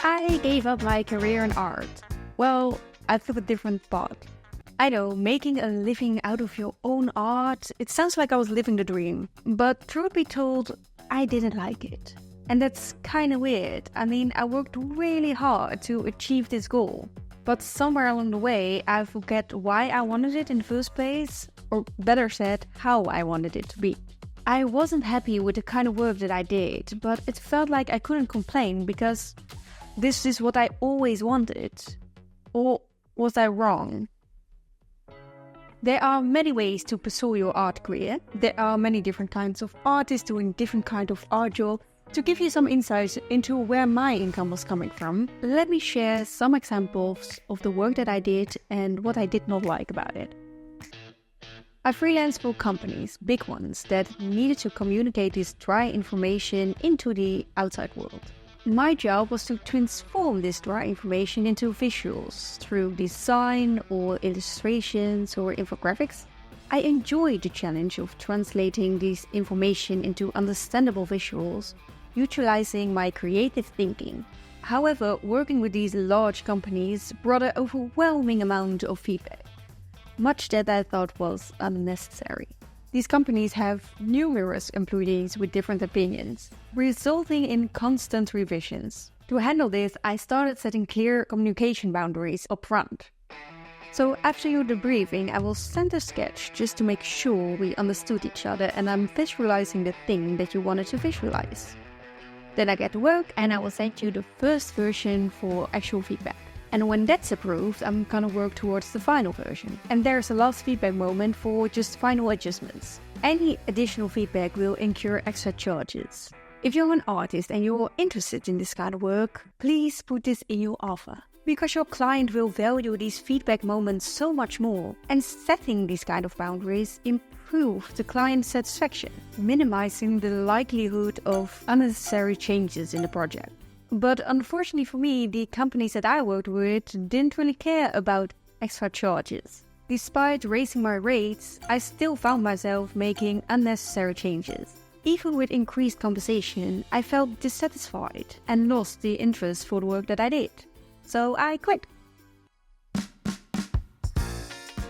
I gave up my career in art. Well, I took a different path. I know, making a living out of your own art, it sounds like I was living the dream. But truth be told, I didn't like it. And that's kinda weird. I mean, I worked really hard to achieve this goal. But somewhere along the way, I forget why I wanted it in the first place, or better said, how I wanted it to be. I wasn't happy with the kind of work that I did, but it felt like I couldn't complain because this is what I always wanted. Or was I wrong? There are many ways to pursue your art career. There are many different kinds of artists doing different kind of art job. To give you some insights into where my income was coming from, let me share some examples of the work that I did and what I did not like about it. I freelanced for companies, big ones, that needed to communicate this dry information into the outside world. My job was to transform this dry information into visuals through design or illustrations or infographics. I enjoyed the challenge of translating this information into understandable visuals, utilizing my creative thinking. However, working with these large companies brought an overwhelming amount of feedback, much that I thought was unnecessary. These companies have numerous employees with different opinions, resulting in constant revisions. To handle this, I started setting clear communication boundaries up front. So after your debriefing, I will send a sketch just to make sure we understood each other and I'm visualizing the thing that you wanted to visualize. Then I get to work and I will send you the first version for actual feedback. And when that's approved, I'm gonna work towards the final version. And there's a last feedback moment for just final adjustments. Any additional feedback will incur extra charges. If you're an artist and you're interested in this kind of work, please put this in your offer. Because your client will value these feedback moments so much more. And setting these kind of boundaries improves the client's satisfaction, minimizing the likelihood of unnecessary changes in the project. But unfortunately for me, the companies that I worked with didn't really care about extra charges. Despite raising my rates, I still found myself making unnecessary changes. Even with increased compensation, I felt dissatisfied and lost the interest for the work that I did. So I quit.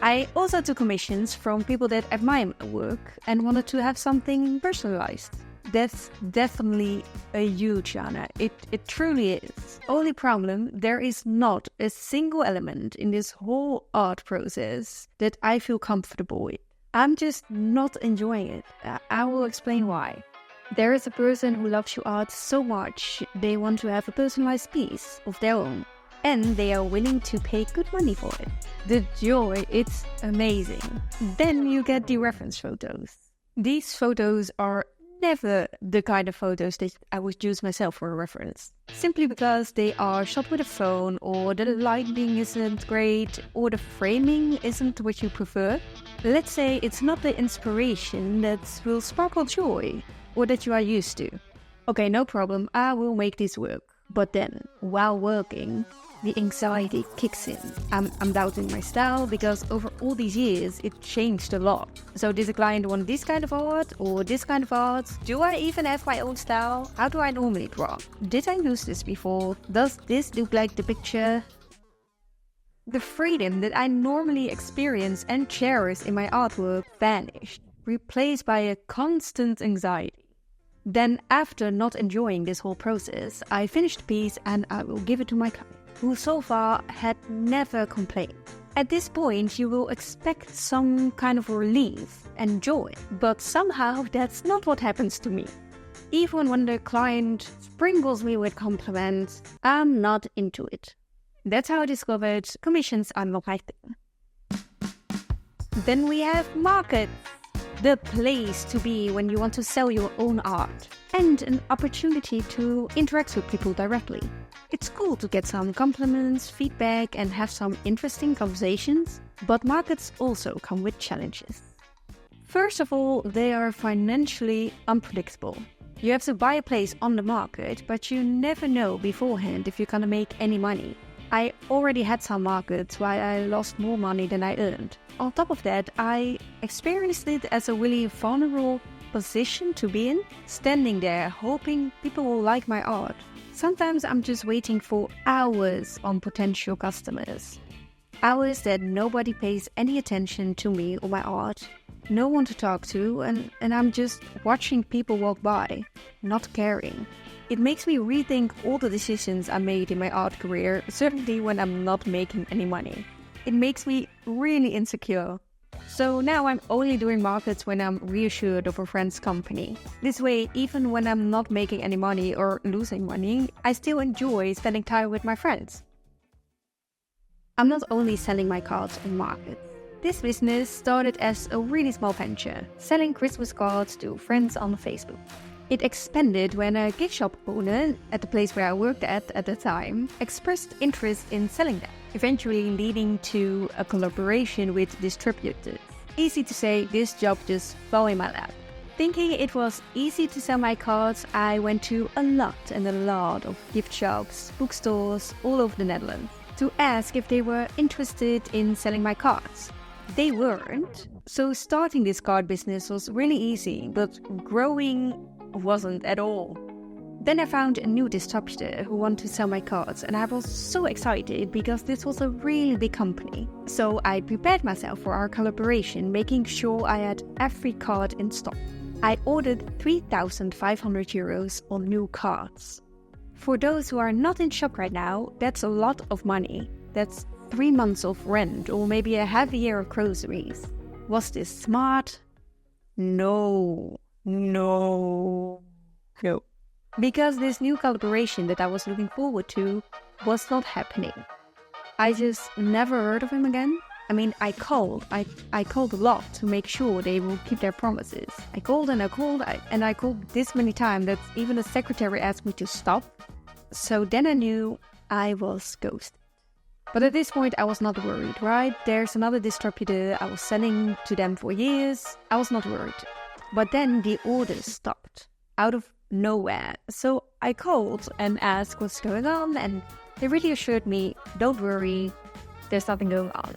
I also took commissions from people that admire my work and wanted to have something personalized. That's definitely a huge honor. It truly is. Only problem, there is not a single element in this whole art process that I feel comfortable with. I'm just not enjoying it. I will explain why. There is a person who loves your art so much, they want to have a personalized piece of their own. And they are willing to pay good money for it. The joy, it's amazing. Then you get the reference photos. These photos are never the kind of photos that I would use myself for a reference. Simply because they are shot with a phone, or the lighting isn't great, or the framing isn't what you prefer. Let's say it's not the inspiration that will sparkle joy, or that you are used to. Okay, no problem, I will make this work. But then, while working, the anxiety kicks in. I'm doubting my style because over all these years, it changed a lot. So does a client want this kind of art or this kind of art? Do I even have my own style? How do I normally draw? Did I use this before? Does this look like the picture? The freedom that I normally experience and cherish in my artwork vanished, replaced by a constant anxiety. Then, after not enjoying this whole process, I finished the piece and I will give it to my client, who so far had never complained. At this point, you will expect some kind of relief and joy, but somehow that's not what happens to me. Even when the client sprinkles me with compliments, I'm not into it. That's how I discovered commissions are not my thing. Then we have market. The place to be when you want to sell your own art, and an opportunity to interact with people directly. It's cool to get some compliments, feedback, and have some interesting conversations, but markets also come with challenges. First of all, they are financially unpredictable. You have to buy a place on the market, but you never know beforehand if you're gonna make any money. I already had some markets where I lost more money than I earned. On top of that, I experienced it as a really vulnerable position to be in, standing there hoping people will like my art. Sometimes I'm just waiting for hours on potential customers. Hours that nobody pays any attention to me or my art, no one to talk to, and I'm just watching people walk by, not caring. It makes me rethink all the decisions I made in my art career, certainly when I'm not making any money. It makes me really insecure. So now I'm only doing markets when I'm reassured of a friend's company. This way, even when I'm not making any money or losing money, I still enjoy spending time with my friends. I'm not only selling my cards in markets. This business started as a really small venture, selling Christmas cards to friends on Facebook. It expanded when a gift shop owner at the place where I worked at the time expressed interest in selling them, eventually leading to a collaboration with Distributors. Easy to say, this job just fell in my lap. Thinking it was easy to sell my cards, I went to a lot of gift shops, bookstores all over the Netherlands to ask if they were interested in selling my cards. They weren't, so starting this card business was really easy, but growing wasn't at all. Then I found a new distributor who wanted to sell my cards, and I was so excited because this was a really big company. So I prepared myself for our collaboration, making sure I had every card in stock. I ordered 3,500 euros on new cards. For those who are not in shop right now, that's a lot of money. That's 3 months of rent or maybe a half a year of groceries. Was this smart? No. Because this new collaboration that I was looking forward to was not happening. I just never heard of him again. I mean, I called a lot to make sure they will keep their promises. I called this many times that even the secretary asked me to stop. So then I knew I was ghosted. But at this point, I was not worried, right? There's another distributor. I was selling to them for years. I was not worried. But then the orders stopped out of nowhere. So I called and asked what's going on, and they really assured me, don't worry, there's nothing going on.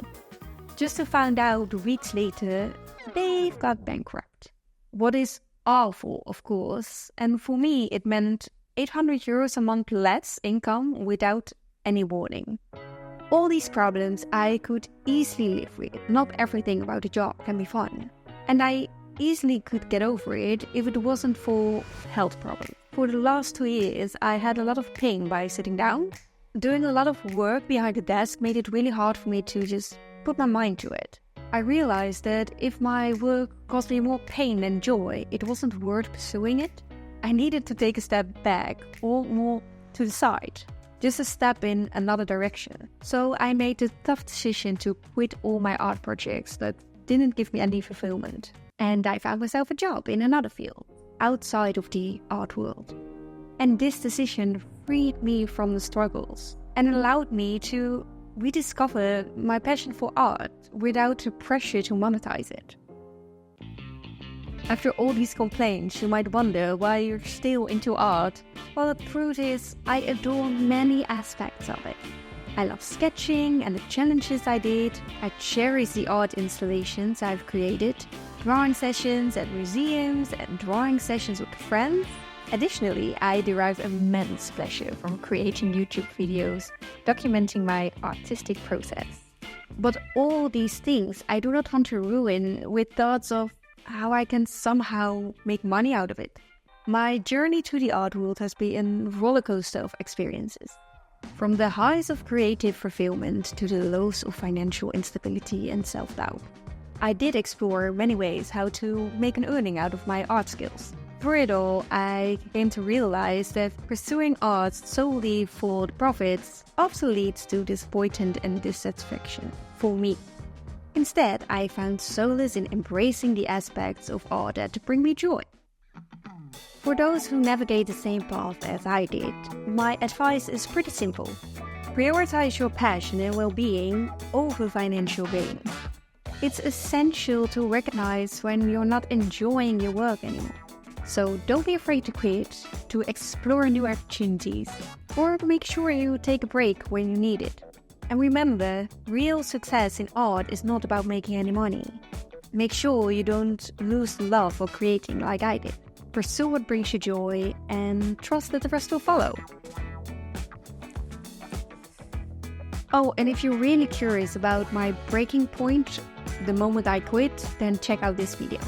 Just to find out weeks later, they've got bankrupt. What is awful, of course. And for me, it meant 800 euros a month less income without any warning. All these problems I could easily live with. Not everything about the job can be fun. And I easily could get over it if it wasn't for health problems. For the last 2 years, I had a lot of pain by sitting down. Doing a lot of work behind the desk made it really hard for me to just put my mind to it. I realized that if my work caused me more pain than joy, it wasn't worth pursuing it. I needed to take a step back or more to the side. Just a step in another direction. So I made the tough decision to quit all my art projects that didn't give me any fulfillment. And I found myself a job in another field, outside of the art world. And this decision freed me from the struggles and allowed me to rediscover my passion for art without the pressure to monetize it. After all these complaints, you might wonder why you're still into art. Well, the truth is, I adore many aspects of it. I love sketching and the challenges I did. I cherish the art installations I've created, drawing sessions at museums and drawing sessions with friends. Additionally, I derive immense pleasure from creating YouTube videos, documenting my artistic process. But all these things I do not want to ruin with thoughts of how I can somehow make money out of it. My journey to the art world has been a rollercoaster of experiences. From the highs of creative fulfillment to the lows of financial instability and self-doubt. I did explore many ways how to make an earning out of my art skills. Through it all, I came to realize that pursuing art solely for the profits also leads to disappointment and dissatisfaction for me. Instead, I found solace in embracing the aspects of art that bring me joy. For those who navigate the same path as I did, my advice is pretty simple. Prioritize your passion and well-being over financial gain. It's essential to recognize when you're not enjoying your work anymore. So don't be afraid to quit, to explore new opportunities, or make sure you take a break when you need it. And remember, real success in art is not about making any money. Make sure you don't lose love for creating like I did. Pursue what brings you joy and trust that the rest will follow. Oh, and if you're really curious about my breaking point, the moment I quit, then check out this video.